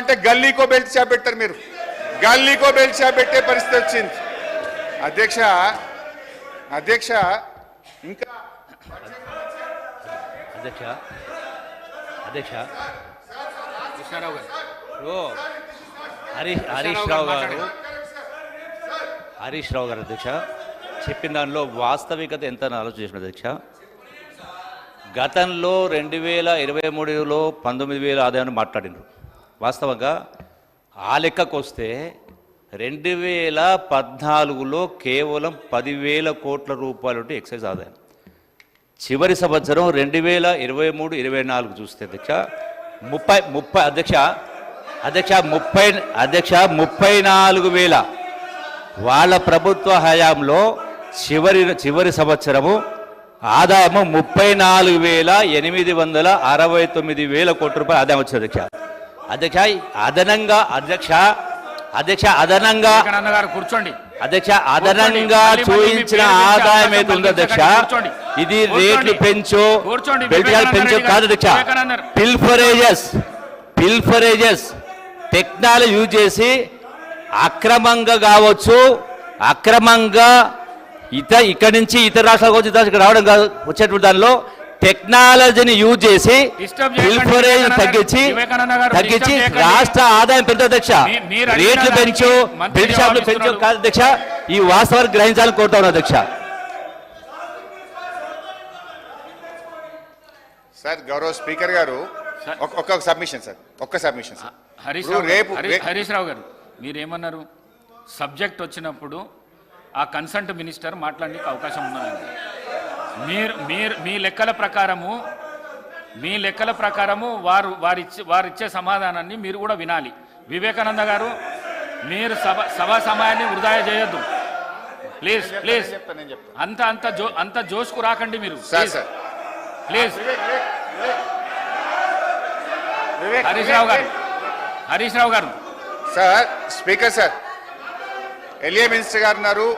అంటే గల్లీకో belt shop పెట్టారు మీరు, గల్లీకో బెల్ట్ షాప్ పెట్టే పరిస్థితి వచ్చింది. అధ్యక్ష అధ్యక్ష ఇంకా అధ్యక్ష అధ్యక్ష కృష్ణారావు గారు హరీష్ రావు గారు అధ్యక్ష చెప్పిన దానిలో వాస్తవికత ఎంత ఆలోచించిన అధ్యక్ష. గతంలో 2023లో 19,000 ఆదాయాన్ని మాట్లాడినారు. వాస్తవంగా ఆ లెక్కకు వస్తే 2014లో కేవలం 10,000 కోట్ల రూపాయలు ఎక్సైజ్ ఆదాయం. చివరి సంవత్సరం 2023-24 చూస్తే అధ్యక్ష 34,000 వాళ్ళ ప్రభుత్వ హయాంలో చివరి సంవత్సరము ఆదాయము 34,869 కోట్ల రూపాయలు ఆదాయం వచ్చింది అధ్యక్ష. అదనంగా చూపించిన ఆదాయం అయితే ఉంది అధ్యక్ష, ఇది రేట్లు పెంచు పెంచు కాదు అధ్యక్ష. పిల్ఫరేజెస్ టెక్నాలజీ యూజ్ చేసి అక్రమంగా కావచ్చు, అక్రమంగా ఇక్కడి నుంచి ఇతర రాష్ట్రాలకు వచ్చి ఇక్కడ రావడం కాదు, వచ్చేటువంటి దానిలో టెక్నాలజీని యూజ్ చేసి పిల్ఫరేజ్ తగ్గించి రాష్ట్ర ఆదాయం పెంచు అధ్యక్ష. రేట్లు పెంచు బెల్ట్ షాపులు పెంచు కాదు అధ్యక్ష. ఈ వాస్తవాన్ని గ్రహించాలని కోరుతా ఉన్నాను అధ్యక్ష. సార్ గౌరవ స్పీకర్ గారు ఒక్క సబ్మిషన్ సార్. హరీష్ రావు గారు మీరేమన్నారు? సబ్జెక్ట్ వచ్చినప్పుడు ఆ కన్సల్ట్ మినిస్టర్ మాట్లాడడానికి అవకాశం ఉన్నదండి. మీ లెక్కల ప్రకారము వారిచ్చే సమాధానాన్ని మీరు కూడా వినాలి. వివేకానంద గారు మీరు సభా సమయాన్ని వృధా చేయొద్దు ప్లీజ్. అంత జోష్కు రాకండి మీరు please. Harish Rao garu sir speaker sir L A minister garu ఉన్నారు.